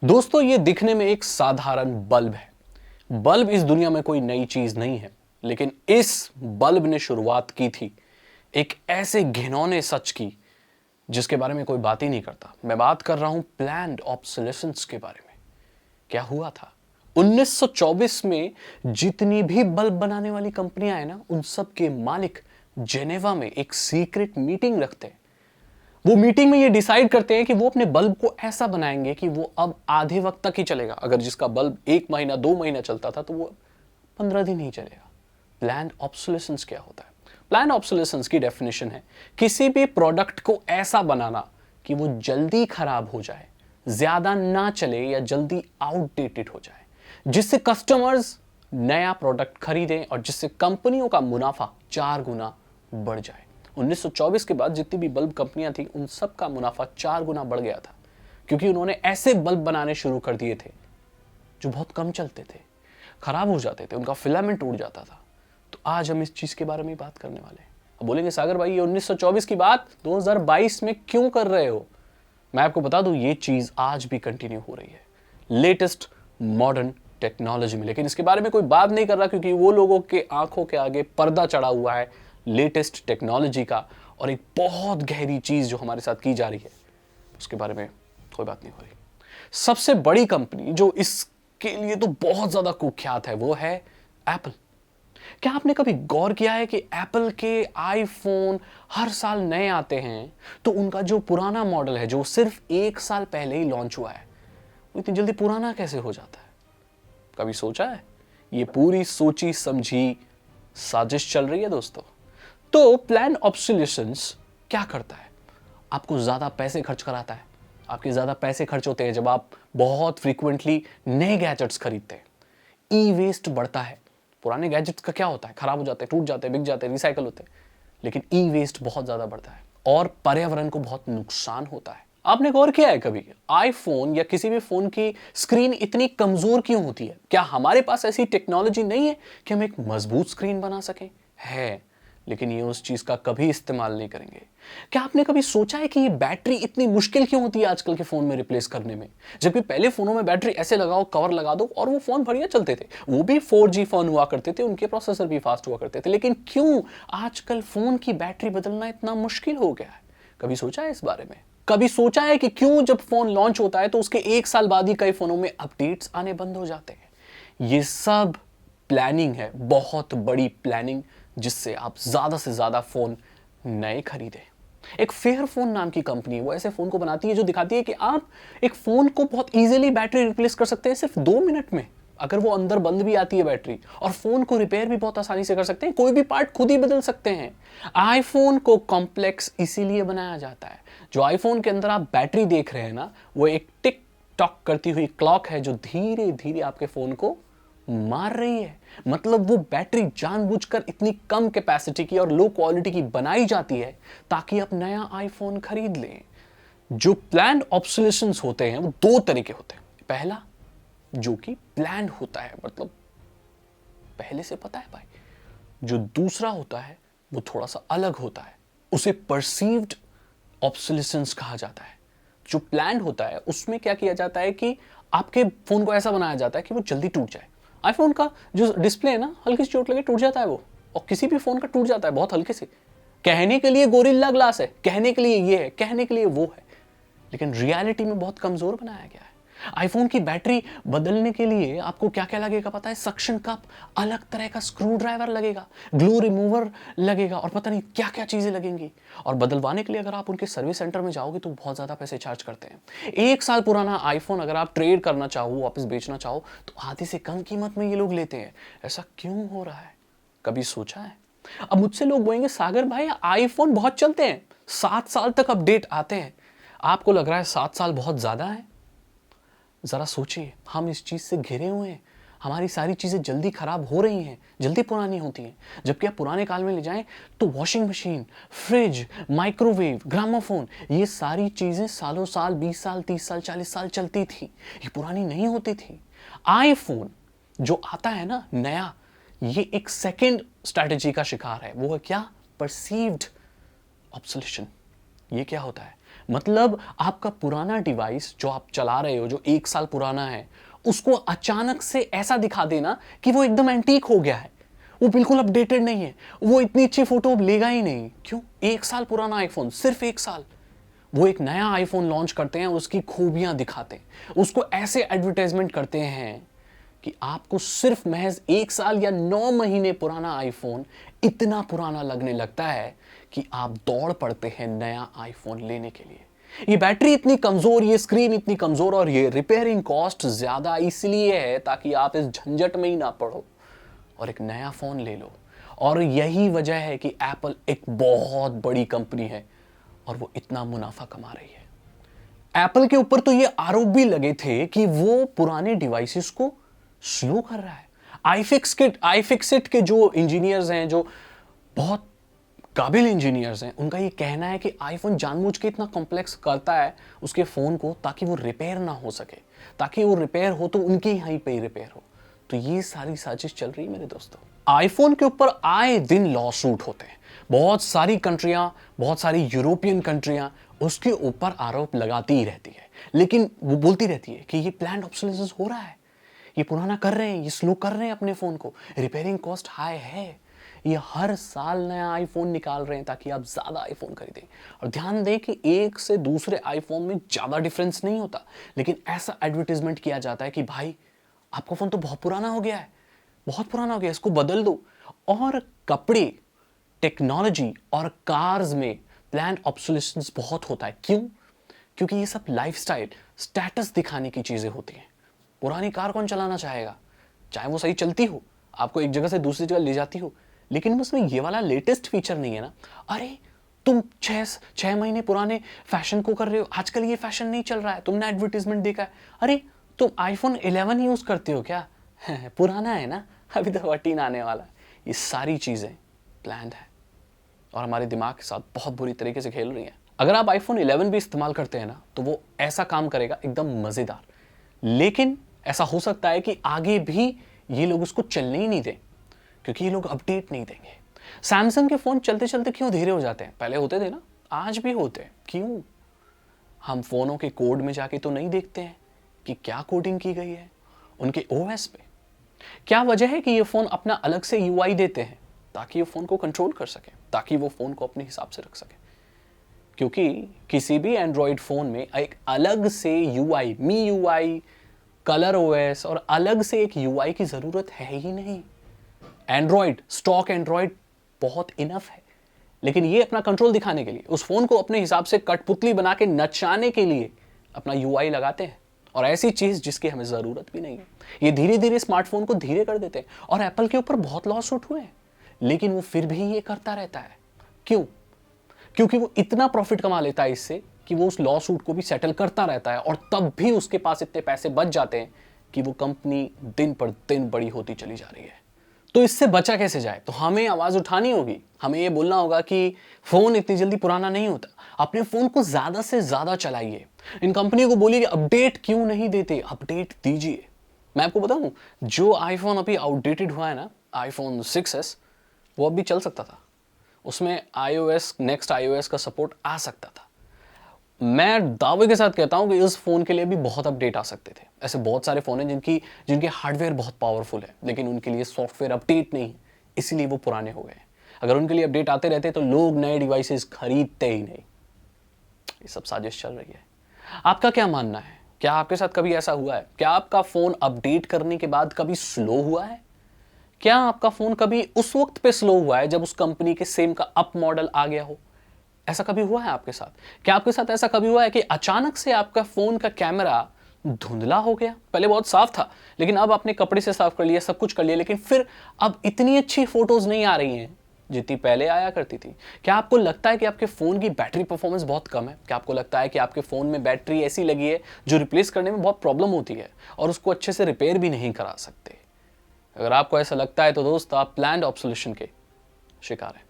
दोस्तों, ये दिखने में एक साधारण बल्ब है। बल्ब इस दुनिया में कोई नई चीज नहीं है, लेकिन इस बल्ब ने शुरुआत की थी एक ऐसे घिनौने सच की जिसके बारे में कोई बात ही नहीं करता। मैं बात कर रहा हूं प्लान्ड ऑब्सोलेसेंस के बारे में। क्या हुआ था 1924 में? जितनी भी बल्ब बनाने वाली कंपनियां हैं ना, उन सब के मालिक जेनेवा में एक सीक्रेट मीटिंग रखते हैं। वो मीटिंग में ये डिसाइड करते हैं कि वो अपने बल्ब को ऐसा बनाएंगे कि वो अब आधे वक्त तक ही चलेगा। अगर जिसका बल्ब 1 महीना 2 महीना चलता था तो वो 15 दिन ही चलेगा। प्लान्ड ऑब्सोलेसेंस क्या होता है? प्लान्ड ऑब्सोलेसेंस की डेफिनेशन है किसी भी प्रोडक्ट को ऐसा बनाना कि वो जल्दी खराब हो जाए, ज्यादा ना चले या जल्दी आउटडेटेड हो जाए, जिससे कस्टमर्स नया प्रोडक्ट खरीदें और जिससे कंपनियों का मुनाफा 4 गुना बढ़ जाए। 1924 के बाद जितनी भी बल्ब कंपनियां थी, उन सब का मुनाफा 4 गुना बढ़ गया था, क्योंकि उन्होंने ऐसे बल्ब बनाने शुरू कर दिए थे जो बहुत कम चलते थे, खराब हो जाते थे, उनका फिलामेंट टूट जाता था। तो आज हम इस चीज के बारे में बात करने वाले हैं। अब बोलेंगे सागर भाई, ये 1924 की बात 2022 में क्यों कर रहे हो? मैं आपको बता दूं, ये चीज आज भी कंटिन्यू हो रही है लेटेस्ट मॉडर्न टेक्नोलॉजी में। लेकिन इसके बारे में कोई बात नहीं कर रहा, क्योंकि वो लोगों के आंखों के आगे पर्दा चढ़ा हुआ है लेटेस्ट टेक्नोलॉजी का, और एक बहुत गहरी चीज जो हमारे साथ की जा रही है उसके बारे में कोई बात नहीं हो रही। सबसे बड़ी कंपनी जो इसके लिए तो बहुत ज्यादा कुख्यात है वो है एप्पल। क्या आपने कभी गौर किया है कि एप्पल के आईफोन हर साल नए आते हैं, तो उनका जो पुराना मॉडल है जो सिर्फ 1 साल पहले ही लॉन्च हुआ है, वो इतनी जल्दी पुराना कैसे हो जाता है? कभी सोचा है? ये पूरी सोची समझी साजिश चल रही है दोस्तों। तो प्लान ऑब्सोलेसेंस क्या करता है? आपको ज्यादा पैसे खर्च कराता है। आपके ज्यादा पैसे खर्च होते हैं जब आप बहुत फ्रीक्वेंटली नए गैजेट्स खरीदते हैं। ई वेस्ट बढ़ता है। पुराने गैजेट्स का क्या होता है? खराब हो जाते हैं, टूट जाते हैं, बिक जाते हैं, रिसाइकल होते हैं। लेकिन ई वेस्ट बहुत ज्यादा बढ़ता है और पर्यावरण को बहुत नुकसान होता है। आपने गौर किया है कभी आईफोन या किसी भी फोन की स्क्रीन इतनी कमजोर क्यों होती है? क्या हमारे पास ऐसी टेक्नोलॉजी नहीं है कि हम एक मजबूत स्क्रीन बना सकें? है, लेकिन ये उस चीज का कभी इस्तेमाल नहीं करेंगे। क्या आपने कभी सोचा है कि ये बैटरी इतनी मुश्किल क्यों होती है आजकल के फोन में रिप्लेस करने में? जबकि पहले फोनों में बैटरी ऐसे लगाओ, कवर लगा दो और वो फोन बढ़िया चलते थे। वो भी 4G फोन हुआ करते थे, उनके प्रोसेसर भी फास्ट हुआ करते थे। लेकिन क्यों आजकल फोन की बैटरी बदलना इतना मुश्किल हो गया है? कभी सोचा है इस बारे में? कभी सोचा है कि क्यों जब फोन लॉन्च होता है तो उसके 1 साल बाद ही कई फोनों में अपडेट्स आने बंद हो जाते हैं? ये सब प्लानिंग है, बहुत बड़ी प्लानिंग, जिससे आप ज्यादा से ज्यादा फोन नए खरीदें। एक फेयर फोन नाम की कंपनी, वो ऐसे फोन को बनाती है जो दिखाती है कि आप एक फोन को बहुत इजीली बैटरी रिप्लेस कर सकते हैं सिर्फ 2 मिनट में, अगर वो अंदर बंद भी आती है बैटरी। और फोन को रिपेयर भी बहुत आसानी से कर सकते हैं, कोई भी पार्ट खुद ही बदल सकते हैं। आईफोन को कॉम्प्लेक्स इसीलिए बनाया जाता है। जो आईफोन के अंदर आप बैटरी देख रहे हैं ना, वो एक टिक टॉक करती हुई क्लॉक है जो धीरे धीरे आपके फोन को मार रही है। मतलब वो बैटरी जानबूझकर इतनी कम कैपेसिटी की और लो क्वालिटी की बनाई जाती है ताकि आप नया आईफोन खरीद लें। जो प्लान्ड ऑब्सोलेसेंस होते हैं वो 2 तरीके होते हैं। पहला, जो कि प्लान्ड होता है, मतलब पहले से पता है भाई। जो दूसरा होता है वो थोड़ा सा अलग होता है, उसे परसीव्ड ऑब्सोलेसेंस कहा जाता है। जो प्लान्ड होता है उसमें क्या किया जाता है कि आपके फोन को ऐसा बनाया जाता है कि वो जल्दी टूट जाए। आईफोन का जो डिस्प्ले है ना, हल्की सी चोट लगे टूट जाता है वो, और किसी भी फोन का टूट जाता है बहुत हल्के से। कहने के लिए गोरिल्ला ग्लास है, कहने के लिए ये है, कहने के लिए वो है, लेकिन रियलिटी में बहुत कमजोर बनाया गया है। आईफोन की बैटरी बदलने के लिए आपको क्या क्या लगेगा पता है? सक्शन कप, अलग तरह का स्क्रू ड्राइवर लगेगा, ग्लू रिमूवर लगेगा, और पता नहीं क्या क्या चीजें लगेंगी। और बदलवाने के लिए अगर आप उनके सर्विस सेंटर में जाओगे तो बहुत ज्यादा पैसे चार्ज करते हैं। 1 साल पुराना आईफोन अगर आप ट्रेड करना चाहो, वापस बेचना चाहो, तो आधी से कम कीमत में ये लोग लेते हैं। ऐसा क्यों हो रहा है? कभी सोचा है? अब मुझसे लोग बोलेंगे सागर भाई, आईफोन बहुत चलते हैं, 7 साल तक अपडेट आते हैं। आपको लग रहा है 7 साल बहुत ज्यादा है? जरा सोचिए, हम इस चीज से घिरे हुए हैं। हमारी सारी चीजें जल्दी खराब हो रही हैं, जल्दी पुरानी होती हैं। जबकि आप पुराने काल में ले जाएं तो washing machine, fridge, microwave, gramophone, ये सारी चीजें सालों साल, 20 साल, 30 साल, 40 साल चलती थी, ये पुरानी नहीं होती थी। आईफोन जो आता है ना नया, ये एक सेकेंड स्ट्रैटेजी का शिकार है। वो है क्या? परसीव्ड ऑब्सोलेशन। ये क्या होता है? मतलब आपका पुराना डिवाइस जो आप चला रहे हो, जो 1 साल पुराना है, उसको अचानक से ऐसा दिखा देना कि वो एकदम एंटीक हो गया है, वो बिल्कुल अपडेटेड नहीं है, वो इतनी अच्छी फोटो अब लेगा ही नहीं। क्यों? 1 साल पुराना आईफोन, सिर्फ 1 साल। वो एक नया आईफोन लॉन्च करते हैं, उसकी खूबियां दिखाते हैं, उसको ऐसे एडवर्टाइजमेंट करते हैं कि आपको सिर्फ महज 1 साल या 9 महीने पुराना आईफोन इतना पुराना लगने लगता है कि आप दौड़ पड़ते हैं नया आईफोन लेने के लिए। ये बैटरी इतनी कमजोर, ये स्क्रीन इतनी कमजोर और ये रिपेयरिंग कॉस्ट ज्यादा इसलिए है ताकि आप इस झंझट में ही ना पड़ो और एक नया फोन ले लो। और यही वजह है कि एप्पल एक बहुत बड़ी कंपनी है और वो इतना मुनाफा कमा रही है। एप्पल के ऊपर तो ये आरोप भी लगे थे कि वो पुराने डिवाइसेस को स्लो कर रहा है। iFixit के जो इंजीनियर्स हैं, जो बहुत काबिल इंजीनियर्स हैं, उनका ये कहना है कि आईफोन जानबूझ के इतना कॉम्प्लेक्स करता है उसके फोन को ताकि वो रिपेयर ना हो सके, ताकि वो रिपेयर हो तो उनके यहीं पे ही रिपेयर हो। तो ये सारी साजिश चल रही है मेरे दोस्तों। आईफोन के ऊपर आए दिन लॉ सूट होते हैं। बहुत सारी कंट्रियां, बहुत सारी यूरोपियन कंट्रियां उसके ऊपर आरोप लगाती ही रहती है, लेकिन वो बोलती रहती है कि ये प्लान्ड ऑब्सोलेसेंस हो रहा है, ये पुराना कर रहे हैं, ये स्लो कर रहे हैं अपने फोन को, रिपेयरिंग कॉस्ट हाई है, ये हर साल नया आईफोन निकाल रहे हैं ताकि आप ज्यादा आईफोन खरीदें। और ध्यान दें कि एक से दूसरे आईफोन में ज्यादा डिफरेंस नहीं होता, लेकिन ऐसा एडवर्टीजमेंट किया जाता है कि भाई आपका फोन तो बहुत पुराना हो गया है, बहुत पुराना हो गया, इसको बदल दो। और कपड़े, टेक्नोलॉजी और कार्स में प्लान्ड ऑब्सोलेसेंस बहुत होता है। क्यों? क्योंकि ये सब लाइफस्टाइल, स्टेटस दिखाने की चीजें होती हैं। पुरानी कार कौन चलाना चाहेगा? चाहे वो सही चलती हो, आपको एक जगह से दूसरी जगह ले जाती हो, लेकिन उसमें ये वाला लेटेस्ट फीचर नहीं है ना। अरे तुम 6 महीने पुराने फैशन को कर रहे हो, आजकल ये फैशन नहीं चल रहा है, तुमने एडवर्टीजमेंट देखा है। अरे तुम आईफोन 11 यूज करते हो क्या? पुराना है ना, अभी तो 14 आने वाला है। ये सारी चीजें प्लान्ड है और हमारे दिमाग के साथ बहुत बुरी तरीके से खेल रही हैं। अगर आप आईफोन 11 भी इस्तेमाल करते हैं ना, तो वो ऐसा काम करेगा एकदम मजेदार, लेकिन ऐसा हो सकता है कि आगे भी ये लोग उसको चलने ही नहीं दें, क्योंकि ये लोग अपडेट नहीं देंगे। सैमसंग के फोन चलते चलते क्यों धीरे हो जाते हैं? पहले होते थे ना, आज भी होते हैं। क्यों? हम फोनों के कोड में जाके तो नहीं देखते हैं कि क्या कोडिंग की गई है उनके ओएस पे। क्या वजह है कि ये फोन अपना अलग से यूआई देते हैं ताकि ये फोन को कंट्रोल कर सके, ताकि वो फोन को अपने हिसाब से रख सके। क्योंकि किसी भी एंड्रॉइड फोन में एक अलग से यूआई, मी यूआई, कलर ओएस और अलग से एक यूआई की जरूरत है ही नहीं। एंड्रॉइड, स्टॉक एंड्रॉइड बहुत इनफ है, लेकिन ये अपना कंट्रोल दिखाने के लिए, उस फोन को अपने हिसाब से कठपुतली बना के नचाने के लिए अपना यूआई लगाते हैं, और ऐसी चीज जिसकी हमें जरूरत भी नहीं है। ये धीरे धीरे स्मार्टफोन को धीरे कर देते हैं और एप्पल के ऊपर बहुत लॉ सूट हुए हैं, लेकिन वो फिर भी ये करता रहता है। क्यों? क्योंकि वो इतना प्रॉफिट कमा लेता है इससे कि वो उस लॉ सूट को भी सेटल करता रहता है, और तब भी उसके पास इतने पैसे बच जाते हैं कि वो कंपनी दिन पर दिन बड़ी होती चली जा रही है। तो इससे बचा कैसे जाए? तो हमें आवाज उठानी होगी, हमें ये बोलना होगा कि फोन इतनी जल्दी पुराना नहीं होता, अपने फोन को ज्यादा से ज्यादा चलाइए। इन कंपनी को बोलिए कि अपडेट क्यों नहीं देते, अपडेट दीजिए। मैं आपको बताऊं, जो आईफोन अभी आउटडेटेड हुआ है ना, आईफोन 6s, वो अभी चल सकता था, उसमें iOS, नेक्स्ट iOS का सपोर्ट आ सकता था। मैं दावे के साथ कहता हूं कि इस फोन के लिए भी बहुत अपडेट आ सकते थे। ऐसे बहुत सारे फोन हैं जिनके हार्डवेयर बहुत पावरफुल है, लेकिन उनके लिए सॉफ्टवेयर अपडेट नहीं, इसीलिए वो पुराने हो गए। अगर उनके लिए अपडेट आते रहते तो लोग नए डिवाइसेस खरीदते ही नहीं। ये सब साजिश चल रही है। आपका क्या मानना है? क्या आपके साथ कभी ऐसा हुआ है? क्या आपका फोन अपडेट करने के बाद कभी स्लो हुआ है? क्या आपका फोन कभी उस वक्त पे स्लो हुआ है जब उस कंपनी के सेम का अप मॉडल आ गया हो? ऐसा कभी हुआ है आपके साथ? क्या आपके साथ ऐसा कभी हुआ है कि अचानक से आपका फोन का कैमरा धुंधला हो गया? पहले बहुत साफ था, लेकिन अब आपने कपड़े से साफ कर लिया, सब कुछ कर लिया, लेकिन फिर अब इतनी अच्छी फोटोज नहीं आ रही हैं जितनी पहले आया करती थी। क्या आपको लगता है कि आपके फोन की बैटरी परफॉर्मेंस बहुत कम है? क्या आपको लगता है कि आपके फोन में बैटरी ऐसी लगी है जो रिप्लेस करने में बहुत प्रॉब्लम होती है और उसको अच्छे से रिपेयर भी नहीं करा सकते? अगर आपको ऐसा लगता है तो दोस्त, आप प्लान्ड ऑब्सोलेशन के शिकार हैं।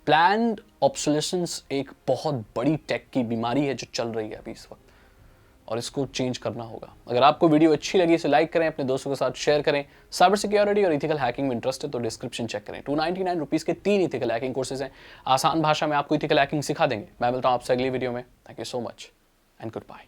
प्लान्ड ऑब्सोलेशंस एक बहुत बड़ी टेक की बीमारी है जो चल रही है अभी इस वक्त। और इसको चेंज करना होगा। अगर आपको वीडियो अच्छी लगी इसे लाइक करें, अपने दोस्तों के साथ शेयर करें। साइबर सिक्योरिटी और इथिकल हैकिंग में इंटरेस्ट है तो डिस्क्रिप्शन चेक करें। 299 रुपीज़ के 3 इथिकल हैकिंग कोर्सेज हैं। आसान भाषा में आपको इथिकल हैकिंग सिखा देंगे। मैं मिलता हूं आपसे अगली वीडियो में। Thank you so much and good bye.